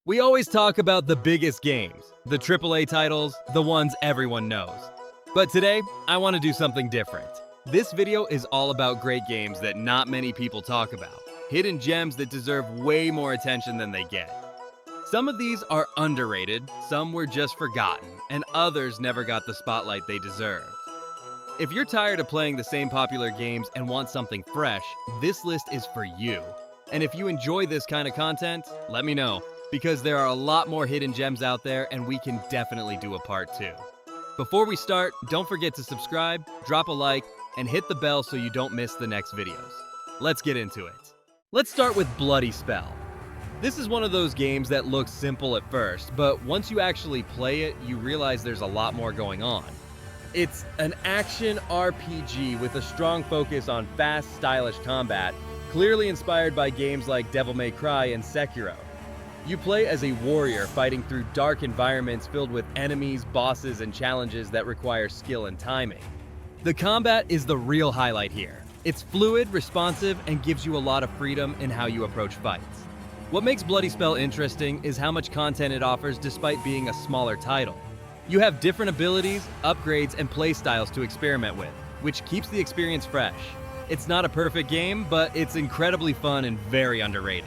We always talk about the biggest games, the AAA titles, the ones everyone knows. But today, I want to do something different. This video is all about great games that not many people talk about, hidden gems that deserve way more attention than they get. Some of these are underrated, some were just forgotten, and others never got the spotlight they deserved. If you're tired of playing the same popular games and want something fresh, this list is for you. And if you enjoy this kind of content, let me know, because there are a lot more hidden gems out there and we can definitely do a part 2. Before we start, don't forget to subscribe, drop a like, and hit the bell so you don't miss the next videos. Let's get into it. Let's start with Bloody Spell. This is one of those games that looks simple at first, but once you actually play it, you realize there's a lot more going on. It's an action RPG with a strong focus on fast, stylish combat, clearly inspired by games like Devil May Cry and Sekiro. You play as a warrior fighting through dark environments filled with enemies, bosses, and challenges that require skill and timing. The combat is the real highlight here. It's fluid, responsive, and gives you a lot of freedom in how you approach fights. What makes Bloody Spell interesting is how much content it offers despite being a smaller title. You have different abilities, upgrades, and playstyles to experiment with, which keeps the experience fresh. It's not a perfect game, but it's incredibly fun and very underrated.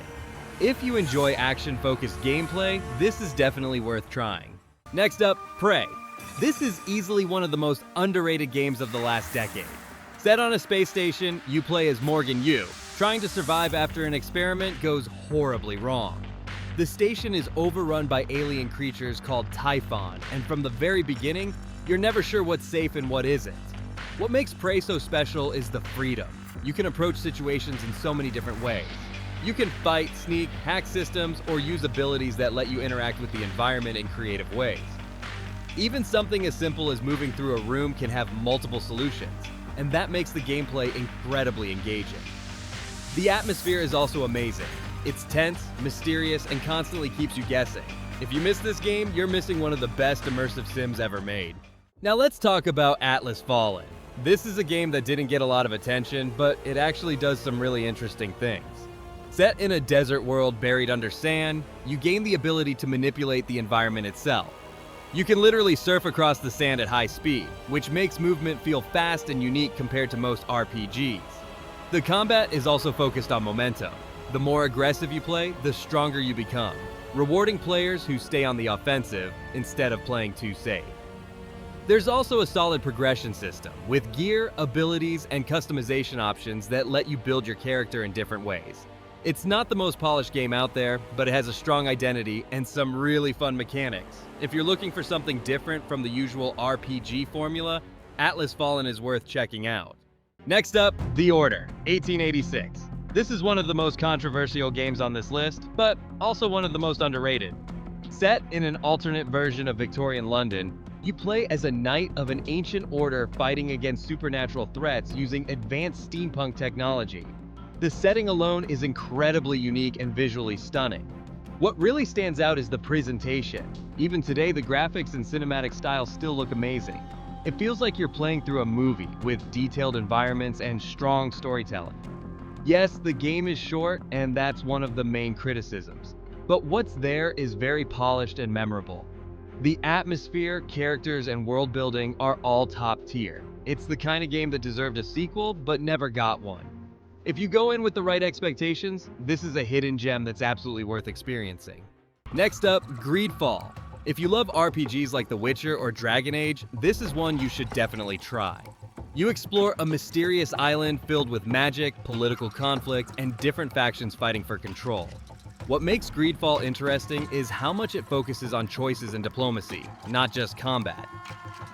If you enjoy action-focused gameplay, this is definitely worth trying. Next up, Prey. This is easily one of the most underrated games of the last decade. Set on a space station, you play as Morgan Yu, trying to survive after an experiment goes horribly wrong. The station is overrun by alien creatures called Typhon, and from the very beginning, you're never sure what's safe and what isn't. What makes Prey so special is the freedom. You can approach situations in so many different ways. You can fight, sneak, hack systems, or use abilities that let you interact with the environment in creative ways. Even something as simple as moving through a room can have multiple solutions, and that makes the gameplay incredibly engaging. The atmosphere is also amazing. It's tense, mysterious, and constantly keeps you guessing. If you miss this game, you're missing one of the best immersive sims ever made. Now let's talk about Atlas Fallen. This is a game that didn't get a lot of attention, but it actually does some really interesting things. Set in a desert world buried under sand, you gain the ability to manipulate the environment itself. You can literally surf across the sand at high speed, which makes movement feel fast and unique compared to most RPGs. The combat is also focused on momentum. The more aggressive you play, the stronger you become, rewarding players who stay on the offensive instead of playing too safe. There's also a solid progression system, with gear, abilities, and customization options that let you build your character in different ways. It's not the most polished game out there, but it has a strong identity and some really fun mechanics. If you're looking for something different from the usual RPG formula, Atlas Fallen is worth checking out. Next up, The Order, 1886. This is one of the most controversial games on this list, but also one of the most underrated. Set in an alternate version of Victorian London, you play as a knight of an ancient order fighting against supernatural threats using advanced steampunk technology. The setting alone is incredibly unique and visually stunning. What really stands out is the presentation. Even today, the graphics and cinematic style still look amazing. It feels like you're playing through a movie with detailed environments and strong storytelling. Yes, the game is short, and that's one of the main criticisms. But what's there is very polished and memorable. The atmosphere, characters, and world building are all top tier. It's the kind of game that deserved a sequel, but never got one. If you go in with the right expectations, this is a hidden gem that's absolutely worth experiencing. Next up, GreedFall. If you love RPGs like The Witcher or Dragon Age, this is one you should definitely try. You explore a mysterious island filled with magic, political conflict, and different factions fighting for control. What makes GreedFall interesting is how much it focuses on choices and diplomacy, not just combat.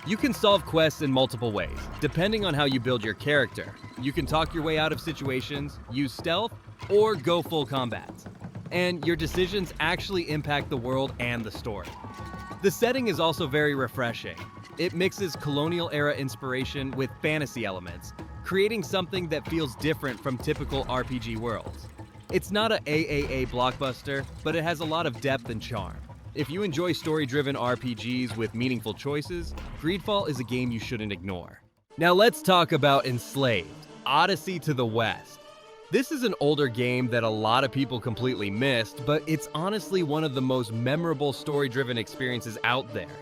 You can solve quests in multiple ways, depending on how you build your character. You can talk your way out of situations, use stealth, or go full combat. And your decisions actually impact the world and the story. The setting is also very refreshing. It mixes colonial-era inspiration with fantasy elements, creating something that feels different from typical RPG worlds. It's not a AAA blockbuster, but it has a lot of depth and charm. If you enjoy story-driven RPGs with meaningful choices, GreedFall is a game you shouldn't ignore. Now let's talk about Enslaved, Odyssey to the West. This is an older game that a lot of people completely missed, but it's honestly one of the most memorable story-driven experiences out there.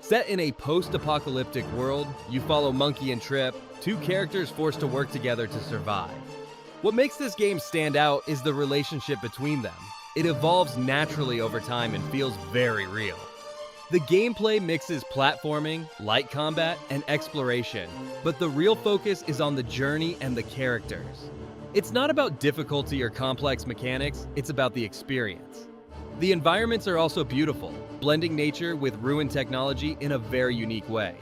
Set in a post-apocalyptic world, you follow Monkey and Trip, two characters forced to work together to survive. What makes this game stand out is the relationship between them. It evolves naturally over time and feels very real. The gameplay mixes platforming, light combat, and exploration, but the real focus is on the journey and the characters. It's not about difficulty or complex mechanics, it's about the experience. The environments are also beautiful, blending nature with ruined technology in a very unique way.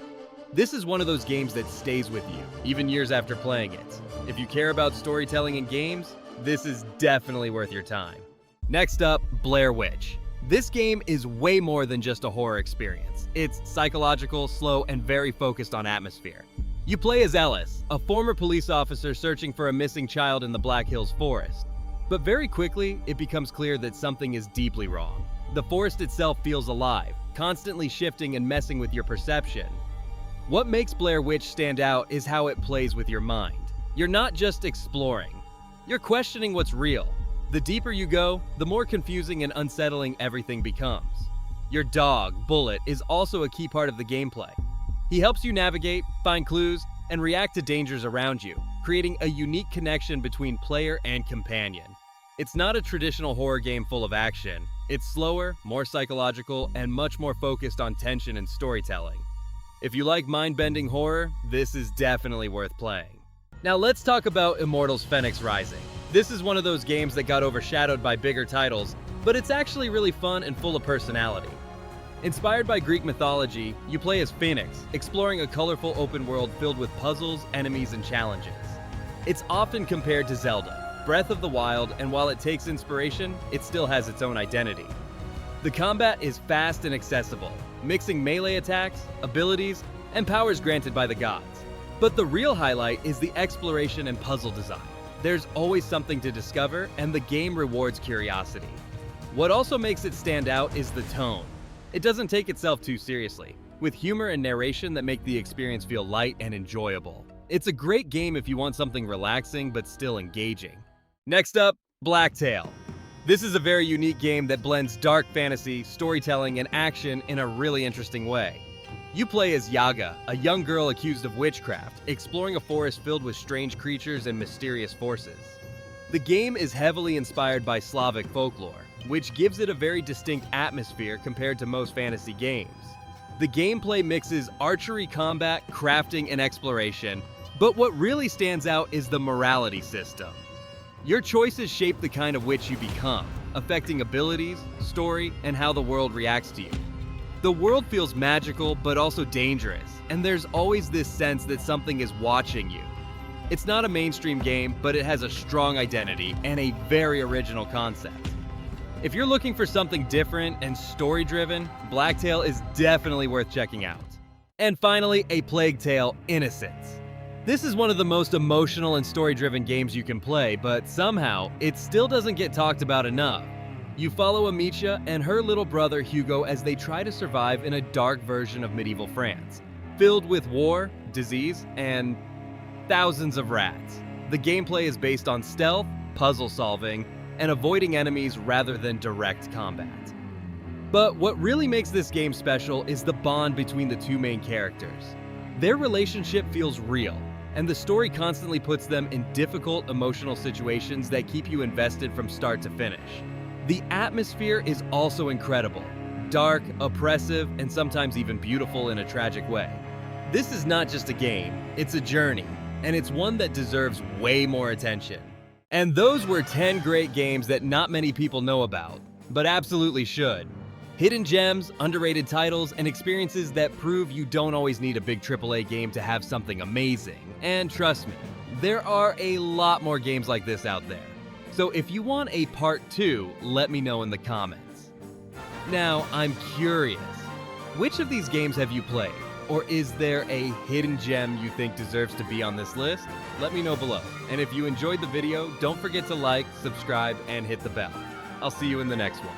This is one of those games that stays with you, even years after playing it. If you care about storytelling in games, this is definitely worth your time. Next up, Blair Witch. This game is way more than just a horror experience. It's psychological, slow, and very focused on atmosphere. You play as Ellis, a former police officer searching for a missing child in the Black Hills forest. But very quickly, it becomes clear that something is deeply wrong. The forest itself feels alive, constantly shifting and messing with your perception. What makes Blair Witch stand out is how it plays with your mind. You're not just exploring, you're questioning what's real. The deeper you go, the more confusing and unsettling everything becomes. Your dog, Bullet, is also a key part of the gameplay. He helps you navigate, find clues, and react to dangers around you, creating a unique connection between player and companion. It's not a traditional horror game full of action. It's slower, more psychological, and much more focused on tension and storytelling. If you like mind-bending horror, this is definitely worth playing. Now let's talk about Immortals Fenyx Rising. This is one of those games that got overshadowed by bigger titles, but it's actually really fun and full of personality. Inspired by Greek mythology, you play as Fenyx, exploring a colorful open world filled with puzzles, enemies, and challenges. It's often compared to Zelda, Breath of the Wild, and while it takes inspiration, it still has its own identity. The combat is fast and accessible, mixing melee attacks, abilities, and powers granted by the gods. But the real highlight is the exploration and puzzle design. There's always something to discover, and the game rewards curiosity. What also makes it stand out is the tone. It doesn't take itself too seriously, with humor and narration that make the experience feel light and enjoyable. It's a great game if you want something relaxing but still engaging. Next up, Blacktail. This is a very unique game that blends dark fantasy, storytelling, and action in a really interesting way. You play as Yaga, a young girl accused of witchcraft, exploring a forest filled with strange creatures and mysterious forces. The game is heavily inspired by Slavic folklore, which gives it a very distinct atmosphere compared to most fantasy games. The gameplay mixes archery combat, crafting, and exploration, but what really stands out is the morality system. Your choices shape the kind of witch you become, affecting abilities, story, and how the world reacts to you. The world feels magical, but also dangerous, and there's always this sense that something is watching you. It's not a mainstream game, but it has a strong identity and a very original concept. If you're looking for something different and story-driven, Blacktail is definitely worth checking out. And finally, a Plague Tale: Innocence. This is one of the most emotional and story-driven games you can play, but somehow, it still doesn't get talked about enough. You follow Amicia and her little brother Hugo as they try to survive in a dark version of medieval France, filled with war, disease, and thousands of rats. The gameplay is based on stealth, puzzle solving, and avoiding enemies rather than direct combat. But what really makes this game special is the bond between the two main characters. Their relationship feels real, and the story constantly puts them in difficult emotional situations that keep you invested from start to finish. The atmosphere is also incredible, dark, oppressive, and sometimes even beautiful in a tragic way. This is not just a game, it's a journey, and it's one that deserves way more attention. And those were 10 great games that not many people know about, but absolutely should. Hidden gems, underrated titles, and experiences that prove you don't always need a big AAA game to have something amazing. And trust me, there are a lot more games like this out there. So if you want a part 2, let me know in the comments. Now, I'm curious, which of these games have you played? Or is there a hidden gem you think deserves to be on this list? Let me know below. And if you enjoyed the video, don't forget to like, subscribe, and hit the bell. I'll see you in the next one.